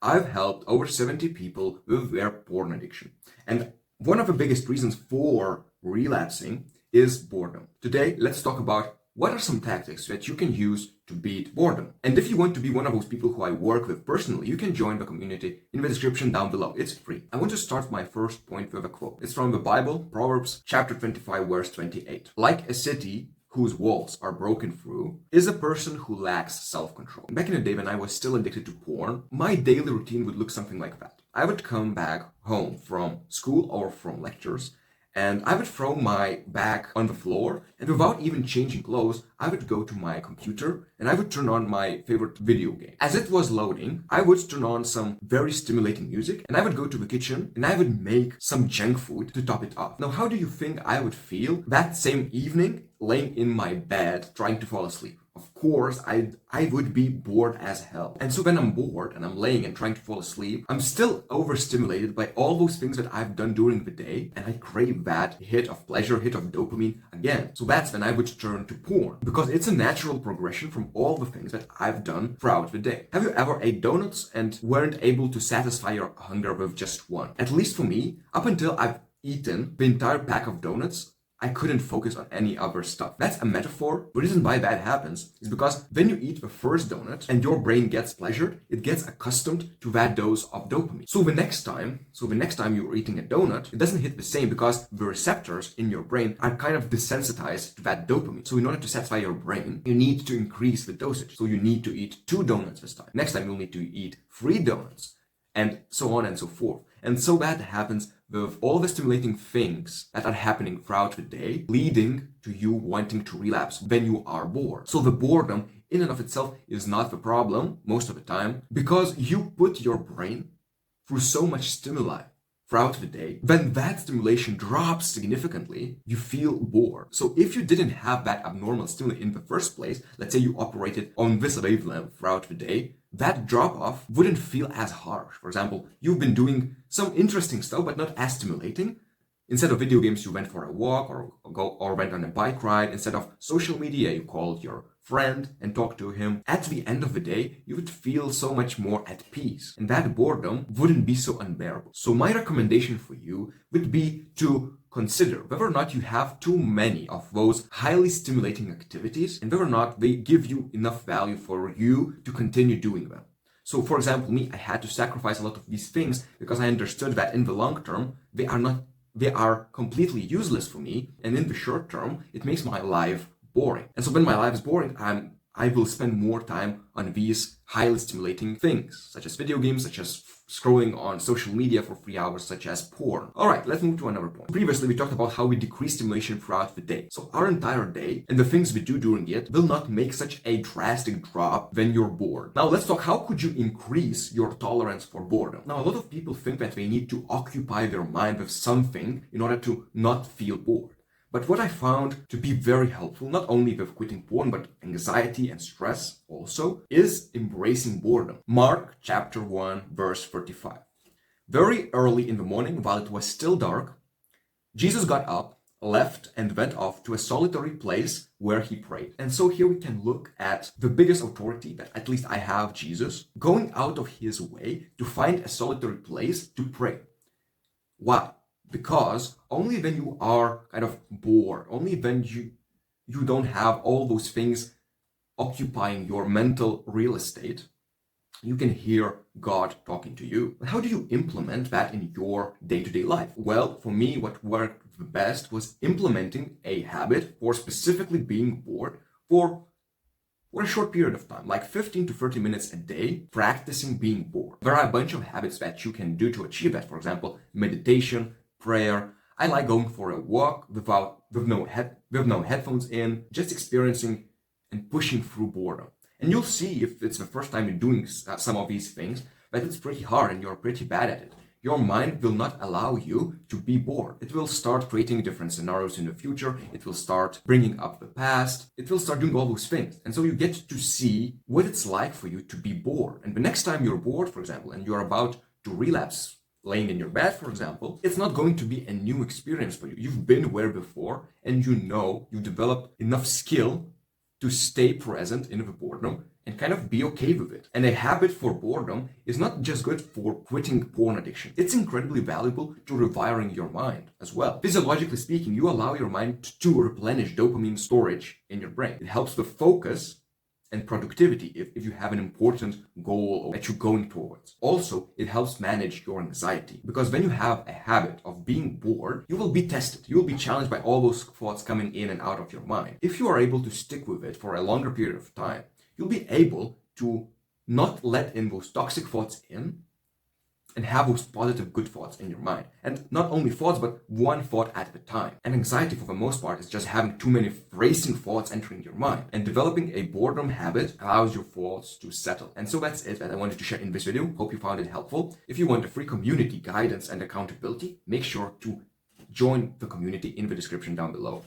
I've helped over 70 people with their porn addiction. And one of the biggest reasons for relapsing is boredom. Today, let's talk about what are some tactics that you can use to beat boredom. And if you want to be one of those people who I work with personally, you can join the community in the description down below. It's free. I want to start my first point with a quote. It's from the Bible, Proverbs chapter 25, verse 28. Like a city whose walls are broken through is a person who lacks self-control. Back in the day when I was still addicted to porn, my daily routine would look something like that. I would come back home from school or from lectures, and I would throw my bag on the floor, and without even changing clothes, I would go to my computer and I would turn on my favorite video game. As it was loading, I would turn on some very stimulating music, and I would go to the kitchen and I would make some junk food to top it off. Now, how do you think I would feel that same evening laying in my bed trying to fall asleep? Of course, I would be bored as hell. And so when I'm bored and I'm laying and trying to fall asleep, I'm still overstimulated by all those things that I've done during the day, and I crave that hit of pleasure, hit of dopamine again. So that's when I would turn to porn, because it's a natural progression from all the things that I've done throughout the day. Have you ever ate donuts and weren't able to satisfy your hunger with just one? At least for me, up until I've eaten the entire pack of donuts, I couldn't focus on any other stuff. That's a metaphor. The reason why that happens is because when you eat the first donut and your brain gets pleasured, it gets accustomed to that dose of dopamine. So the next time you're eating a donut, it doesn't hit the same because the receptors in your brain are kind of desensitized to that dopamine. So in order to satisfy your brain, you need to increase the dosage. So you need to eat 2 donuts this time. Next time you'll need to eat 3 donuts, and so on and so forth. And so that happens with all the stimulating things that are happening throughout the day, leading to you wanting to relapse when you are bored. So the boredom in and of itself is not the problem most of the time, because you put your brain through so much stimuli throughout the day. When that stimulation drops significantly, you feel bored. So if you didn't have that abnormal stimuli in the first place, let's say you operated on this wavelength throughout the day, that drop-off wouldn't feel as harsh. For example, you've been doing some interesting stuff, but not as stimulating. Instead of video games, you went for a walk or went on a bike ride. Instead of social media, you called your friend and talked to him. At the end of the day, you would feel so much more at peace, and that boredom wouldn't be so unbearable. So my recommendation for you would be to consider whether or not you have too many of those highly stimulating activities, and whether or not they give you enough value for you to continue doing them. So for example, me, I had to sacrifice a lot of these things because I understood that in the long term, they are completely useless for me, and in the short term, it makes my life boring. And so when my life is boring, I will spend more time on these highly stimulating things, such as video games, such as scrolling on social media for 3 hours, such as porn. All right, let's move to another point. Previously, we talked about how we decrease stimulation throughout the day. So our entire day and the things we do during it will not make such a drastic drop when you're bored. Now let's talk, how could you increase your tolerance for boredom? Now, a lot of people think that they need to occupy their mind with something in order to not feel bored. But what I found to be very helpful, not only with quitting porn, but anxiety and stress also, is embracing boredom. Mark chapter 1, verse 35. Very early in the morning, while it was still dark, Jesus got up, left, and went off to a solitary place where he prayed. And so here we can look at the biggest authority that at least I have, Jesus, going out of his way to find a solitary place to pray. Why? Because only when you are kind of bored, only when you don't have all those things occupying your mental real estate, you can hear God talking to you. But how do you implement that in your day-to-day life? Well, for me, what worked the best was implementing a habit for specifically being bored for a short period of time, like 15 to 30 minutes a day, practicing being bored. There are a bunch of habits that you can do to achieve that. For example, meditation, prayer. I like going for a walk with no headphones in, just experiencing and pushing through boredom. And you'll see, if it's the first time you're doing some of these things, that it's pretty hard and you're pretty bad at it. Your mind will not allow you to be bored. It will start creating different scenarios in the future. It will start bringing up the past. It will start doing all those things. And so you get to see what it's like for you to be bored. And the next time you're bored, for example, and you're about to relapse, laying in your bed, for example, it's not going to be a new experience for you. You've been where before, and you developed enough skill to stay present in the boredom and kind of be okay with it. And a habit for boredom is not just good for quitting porn addiction. It's incredibly valuable to rewiring your mind as well. Physiologically speaking, you allow your mind to replenish dopamine storage in your brain. It helps with focus and productivity if you have an important goal that you're going towards. Also, it helps manage your anxiety, because when you have a habit of being bored, you will be tested. You will be challenged by all those thoughts coming in and out of your mind. If you are able to stick with it for a longer period of time, you'll be able to not let in those toxic thoughts in and have those positive, good thoughts in your mind. And not only thoughts, but one thought at a time. And anxiety, for the most part, is just having too many racing thoughts entering your mind. And developing a boredom habit allows your thoughts to settle. And so that's it that I wanted to share in this video. Hope you found it helpful. If you want a free community guidance and accountability, make sure to join the community in the description down below.